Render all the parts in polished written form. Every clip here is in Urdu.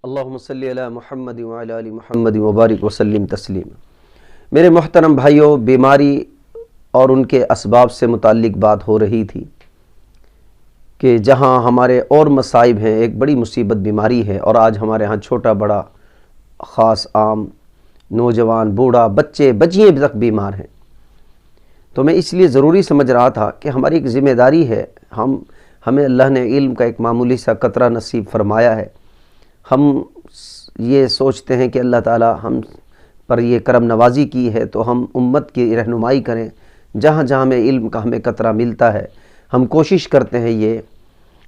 اللہم صلی علی محمد وعلی آل محمد وبارک وسلم تسلیما۔ میرے محترم بھائیوں، بیماری اور ان کے اسباب سے متعلق بات ہو رہی تھی کہ جہاں ہمارے اور مصائب ہیں، ایک بڑی مصیبت بیماری ہے، اور آج ہمارے ہاں چھوٹا بڑا خاص عام نوجوان بوڑھا بچے بچیاں تک بیمار ہیں۔ تو میں اس لیے ضروری سمجھ رہا تھا کہ ہماری ایک ذمہ داری ہے، ہمیں اللہ نے علم کا ایک معمولی سا قطرہ نصیب فرمایا ہے۔ ہم یہ سوچتے ہیں کہ اللہ تعالی ہم پر یہ کرم نوازی کی ہے تو ہم امت کی رہنمائی کریں، جہاں جہاں ہمیں علم کا ہمیں قطرہ ملتا ہے ہم کوشش کرتے ہیں یہ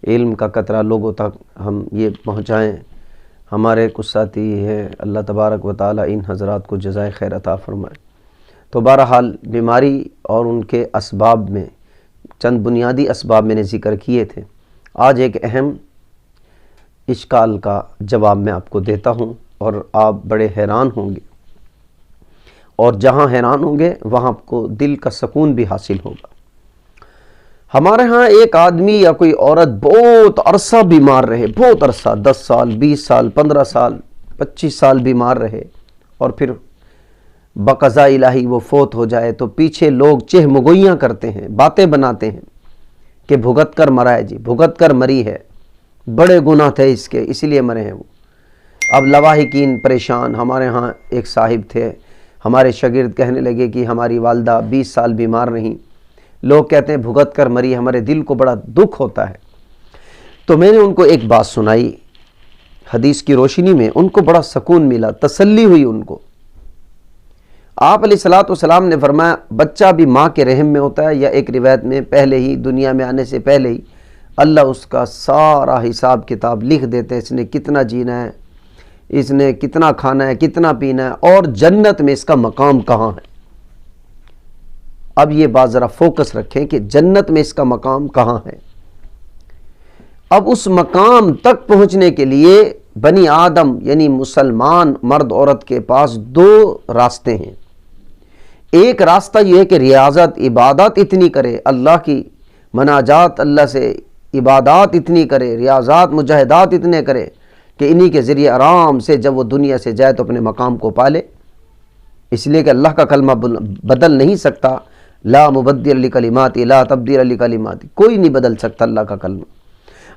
علم کا قطرہ لوگوں تک ہم یہ پہنچائیں۔ ہمارے کچھ ساتھی ہیں، اللہ تبارک و تعالی ان حضرات کو جزائے خیر عطا فرمائے۔ تو بہرحال بیماری اور ان کے اسباب میں چند بنیادی اسباب میں نے ذکر کیے تھے۔ آج ایک اہم اشکال کا جواب میں آپ کو دیتا ہوں اور آپ بڑے حیران ہوں گے، اور جہاں حیران ہوں گے وہاں آپ کو دل کا سکون بھی حاصل ہوگا۔ ہمارے ہاں ایک آدمی یا کوئی عورت بہت عرصہ بیمار رہے، بہت عرصہ 10 سال 20 سال 15 سال 25 سال بیمار رہے، اور پھر بقضاء الہی وہ فوت ہو جائے تو پیچھے لوگ چہمگوئیاں کرتے ہیں، باتیں بناتے ہیں کہ بھگت کر مرا ہے، جی بھگت کر مری ہے، بڑے گناہ تھے اس کے اس لیے مرے ہیں وہ۔ اب لواحقین پریشان۔ ہمارے ہاں ایک صاحب تھے، ہمارے شاگرد کہنے لگے کہ ہماری والدہ 20 سال بیمار رہیں، لوگ کہتے ہیں بھگت کر مری، ہمارے دل کو بڑا دکھ ہوتا ہے۔ تو میں نے ان کو ایک بات سنائی حدیث کی روشنی میں، ان کو بڑا سکون ملا، تسلی ہوئی ان کو۔ آپ علیہ الصلوۃ والسلام نے فرمایا بچہ بھی ماں کے رحم میں ہوتا ہے، یا ایک روایت میں پہلے ہی دنیا میں آنے سے پہلے ہی اللہ اس کا سارا حساب کتاب لکھ دیتے ہیں، اس نے کتنا جینا ہے، اس نے کتنا کھانا ہے، کتنا پینا ہے، اور جنت میں اس کا مقام کہاں ہے۔ اب یہ بات ذرا فوکس رکھیں کہ جنت میں اس کا مقام کہاں ہے۔ اب اس مقام تک پہنچنے کے لیے بنی آدم یعنی مسلمان مرد عورت کے پاس 2 راستے ہیں۔ ایک راستہ یہ ہے کہ ریاضت عبادت اتنی کرے، اللہ کی مناجات، اللہ سے عبادات اتنی کرے، ریاضات مجاہدات اتنے کرے کہ انہی کے ذریعے آرام سے جب وہ دنیا سے جائے تو اپنے مقام کو پالے۔ اس لیے کہ اللہ کا کلمہ بدل نہیں سکتا، لا مبدل لکلماتی لا تبدیل لکلماتی، کوئی نہیں بدل سکتا اللہ کا کلمہ۔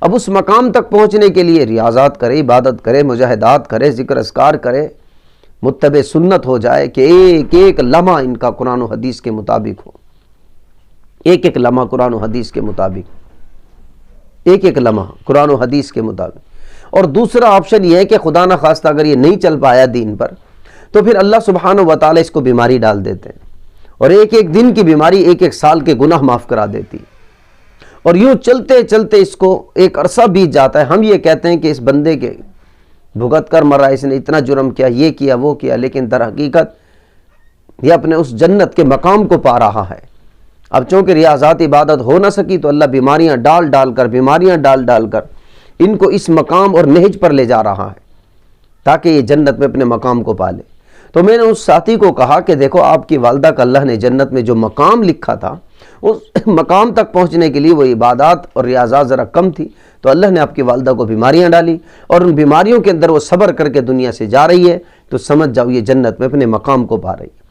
اب اس مقام تک پہنچنے کے لیے ریاضات کرے، عبادت کرے، مجاہدات کرے، ذکر اذکار کرے، متبع سنت ہو جائے کہ ایک ایک لمحہ ان کا قرآن و حدیث کے مطابق ہو، ایک ایک لمحہ قرآن و حدیث کے مطابق، ایک ایک لمحہ قرآن و حدیث کے مطابق۔ اور دوسرا آپشن یہ ہے کہ خدا نہ خواستہ اگر یہ نہیں چل پایا دین پر تو پھر اللہ سبحانہ و تعالی اس کو بیماری ڈال دیتے ہیں، اور ایک ایک دن کی بیماری ایک ایک سال کے گناہ معاف کرا دیتی، اور یوں چلتے چلتے اس کو ایک عرصہ بیت جاتا ہے۔ ہم یہ کہتے ہیں کہ اس بندے کے بھگت کر مرا، اس نے اتنا جرم کیا، یہ کیا وہ کیا، لیکن در حقیقت یہ اپنے اس جنت کے مقام کو پا رہا ہے۔ اب چونکہ ریاضات عبادت ہو نہ سکی تو اللہ بیماریاں ڈال ڈال کر ان کو اس مقام اور نہج پر لے جا رہا ہے تاکہ یہ جنت میں اپنے مقام کو پالے۔ تو میں نے اس ساتھی کو کہا کہ دیکھو آپ کی والدہ کا اللہ نے جنت میں جو مقام لکھا تھا اس مقام تک پہنچنے کے لیے وہ عبادات اور ریاضات ذرا کم تھی، تو اللہ نے آپ کی والدہ کو بیماریاں ڈالی، اور ان بیماریوں کے اندر وہ صبر کر کے دنیا سے جا رہی ہے، تو سمجھ جاؤ یہ جنت میں اپنے مقام کو پا رہی ہے۔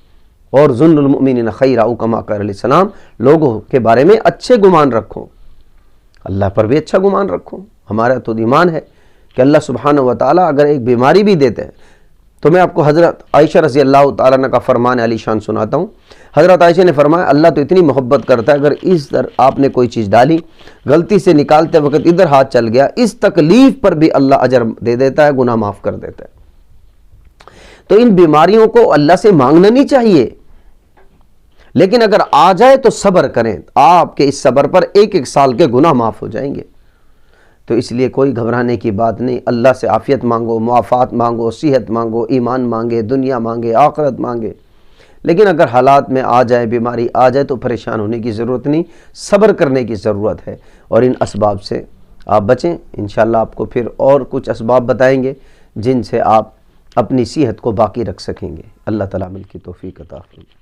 اور ظن المؤمنین خیرا او کما قال علیہ السلام، لوگوں کے بارے میں اچھے گمان رکھو، اللہ پر بھی اچھا گمان رکھو۔ ہمارا تو ایمان ہے کہ اللہ سبحانہ و تعالیٰ اگر ایک بیماری بھی دیتے ہیں تو میں آپ کو حضرت عائشہ رضی اللہ تعالیٰ عنہ کا فرمان علی شان سناتا ہوں۔ حضرت عائشہ نے فرمایا اللہ تو اتنی محبت کرتا ہے، اگر اس در آپ نے کوئی چیز ڈالی، غلطی سے نکالتے وقت ادھر ہاتھ چل گیا، اس تکلیف پر بھی اللہ اجر دے دیتا ہے، گناہ معاف کر دیتا ہے۔ تو ان بیماریوں کو اللہ سے مانگنا نہیں چاہیے، لیکن اگر آ جائے تو صبر کریں، آپ کے اس صبر پر ایک ایک سال کے گناہ معاف ہو جائیں گے۔ تو اس لیے کوئی گھبرانے کی بات نہیں، اللہ سے عافیت مانگو، معافات مانگو، صحت مانگو، ایمان مانگے، دنیا مانگے، آخرت مانگے۔ لیکن اگر حالات میں آ جائے، بیماری آ جائے تو پریشان ہونے کی ضرورت نہیں، صبر کرنے کی ضرورت ہے، اور ان اسباب سے آپ بچیں۔ انشاءاللہ آپ کو پھر اور کچھ اسباب بتائیں گے جن سے آپ اپنی صحت کو باقی رکھ سکیں گے۔ اللہ تعالیٰ عمل کی توفیق عطا فرمائے۔